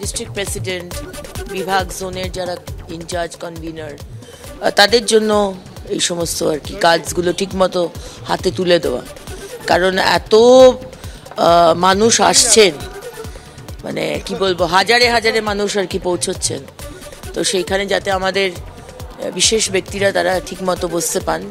District president, বিভাগ জোনের যারা ইনচার্জ কনভিনার, তাদের জন্য এই সমস্ত আর কি কাজগুলো ঠিকমতো হাতে তুলে দেওয়া। কারণ এত মানুষ আসছেন, মানে কি বলবো, হাজারে হাজারে মানুষ আর কি পৌঁছচ্ছেন, তো সেইখানে যাতে আমাদের বিশেষ ব্যক্তিরা তারা ঠিকমতো বসতে পান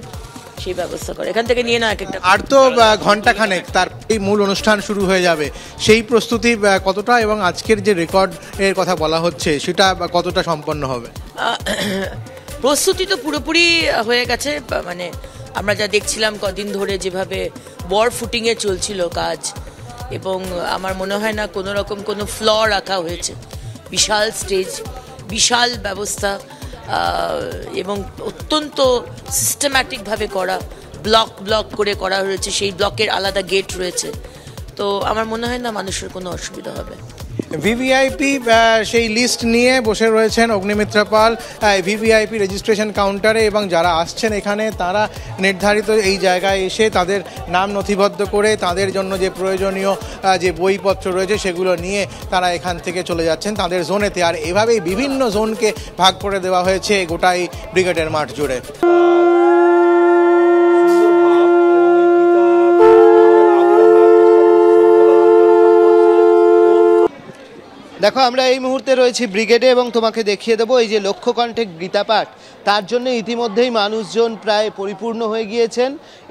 সেই ব্যবস্থা করে। এখান থেকে নিয়ে না একটা আর তো ঘন্টাখানেক তার এই মূল অনুষ্ঠান শুরু হয়ে যাবে, সেই প্রস্তুতি কতটা এবং আজকের যে রেকর্ড এর কথা বলা হচ্ছে সেটা কতটা সম্পন্ন হবে? প্রস্তুতি তো পুরোপুরি হয়ে গেছে। মানে আমরা যা দেখছিলাম কদিন ধরে যেভাবে বর ফুটিংয়ে চলছিল কাজ, এবং আমার মনে হয় না কোনো রকম কোনো ফ্ল রাখা হয়েছে। বিশাল স্টেজ, বিশাল ব্যবস্থা, এবং অত্যন্ত সিস্টেম্যাটিকভাবে করা, ব্লক ব্লক করে করা হয়েছে, সেই ব্লকের আলাদা গেট রয়েছে। তো আমার মনে হয় না মানুষের কোনো অসুবিধা হবে। ভিভিআইপি সেই লিস্ট নিয়ে বসে রয়েছেন অগ্নিমিত্রা পাল ভিভিআইপি রেজিস্ট্রেশন কাউন্টারে, এবং যারা আসছেন এখানে তারা নির্ধারিত এই জায়গায় এসে তাদের নাম নথিবদ্ধ করে তাদের জন্য যে প্রয়োজনীয় যে বইপত্র রয়েছে সেগুলো নিয়ে তারা এখান থেকে চলে যাচ্ছেন তাদের জোনেতে। আর এভাবেই বিভিন্ন জোনকে ভাগ করে দেওয়া হয়েছে গোটাই ব্রিগেডের মাঠ জুড়ে। দেখো, আমরা এই মুহূর্তে রয়েছি ব্রিগেডে এবং তোমাকে দেখিয়ে দেবো এই যে লক্ষ্যকণ্ঠে গীতাপাঠ, তার জন্য ইতিমধ্যেই মানুষজন প্রায় পরিপূর্ণ হয়ে গিয়েছেন।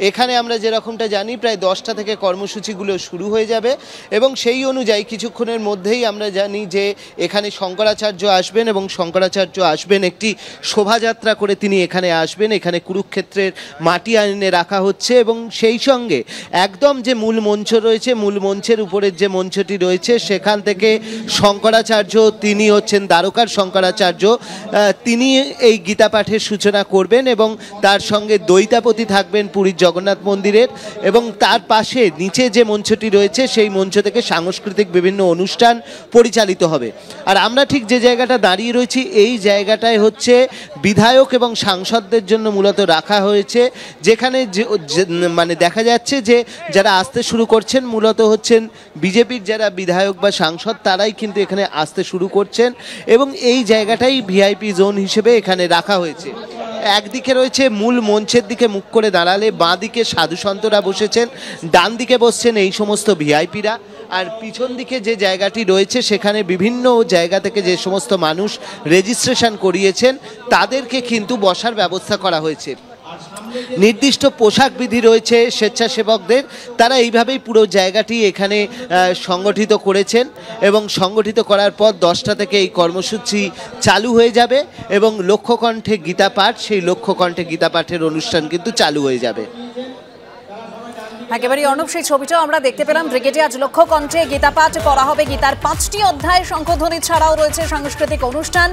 এখানে আমরা যেরকমটা জানি প্রায় 10টা থেকে কর্মসূচিগুলো শুরু হয়ে যাবে, এবং সেই অনুযায়ী কিছুক্ষণের মধ্যেই আমরা জানি যে এখানে শঙ্করাচার্য আসবেন, এবং শঙ্করাচার্য আসবেন একটি শোভাযাত্রা করে, তিনি এখানে আসবেন। এখানে কুরুক্ষেত্রের মাটি আইনে রাখা হচ্ছে, এবং সেই সঙ্গে একদম যে মূল মঞ্চ রয়েছে, মূল মঞ্চের উপরের যে মঞ্চটি রয়েছে সেখান থেকে শঙ্করাচার্য, তিনি হচ্ছেন দ্বারকার শঙ্করাচার্য, তিনি এই গীতা পাঠের সূচনা করবেন, এবং তার সঙ্গে দৈতাপতি থাকবেন পুরীর জগন্নাথ মন্দিরের, এবং তার পাশে নিচে যে মঞ্চটি রয়েছে সেই মঞ্চ থেকে সাংস্কৃতিক বিভিন্ন অনুষ্ঠান পরিচালিত হবে। আর আমরা ঠিক যে জায়গাটা দাঁড়িয়ে রয়েছি এই জায়গাটায় হচ্ছে বিধায়ক এবং সাংসদদের জন্য মূলত রাখা হয়েছে, যেখানে মানে দেখা যাচ্ছে যে যারা আসতে শুরু করছেন মূলত হচ্ছেন বিজেপির যারা বিধায়ক বা সাংসদ, তারাই কিন্তু এখানে আসতে শুরু করছেন, এবং এই জায়গাটাই ভিআইপি জোন হিসেবে এখানে রাখা হয়েছে। একদিকে রয়েছে মূল মঞ্চের দিকে মুখ করে দাঁড়ালে বাঁ দিকে সাধুসন্তরা বসেছেন, ডান দিকে বসছেন এই সমস্ত ভিআইপিরা, আর পিছন দিকে যে জায়গাটি রয়েছে সেখানে বিভিন্ন জায়গা থেকে যে সমস্ত মানুষ রেজিস্ট্রেশন করিয়েছেন তাদেরকে কিন্তু বসার ব্যবস্থা করা হয়েছে। নির্দিষ্ট পোশাক বিধি রয়েছে স্বেচ্ছাসেবকদের, তারা এইভাবেই পুরো জায়গাটি এখানে সংগঠিত করেছেন, এবং সংগঠিত করার পর 10টা থেকে এই কর্মসূচি চালু হয়ে যাবে, এবং লক্ষ্যকণ্ঠে গীতা পাঠ, সেই লক্ষ্যকণ্ঠে গীতা পাঠের অনুষ্ঠান কিন্তু চালু হয়ে যাবে। একেবারে অনুপ, সেই ছবিটাও আমরা দেখতে পেলাম। ব্রিগেডে আজ লক্ষ্যকণ্ঠে গীতা পাঠ করা হবে। গীতার 5টি অধ্যায় শঙ্খধ্বনি ছাড়াও রয়েছে সাংস্কৃতিক অনুষ্ঠান।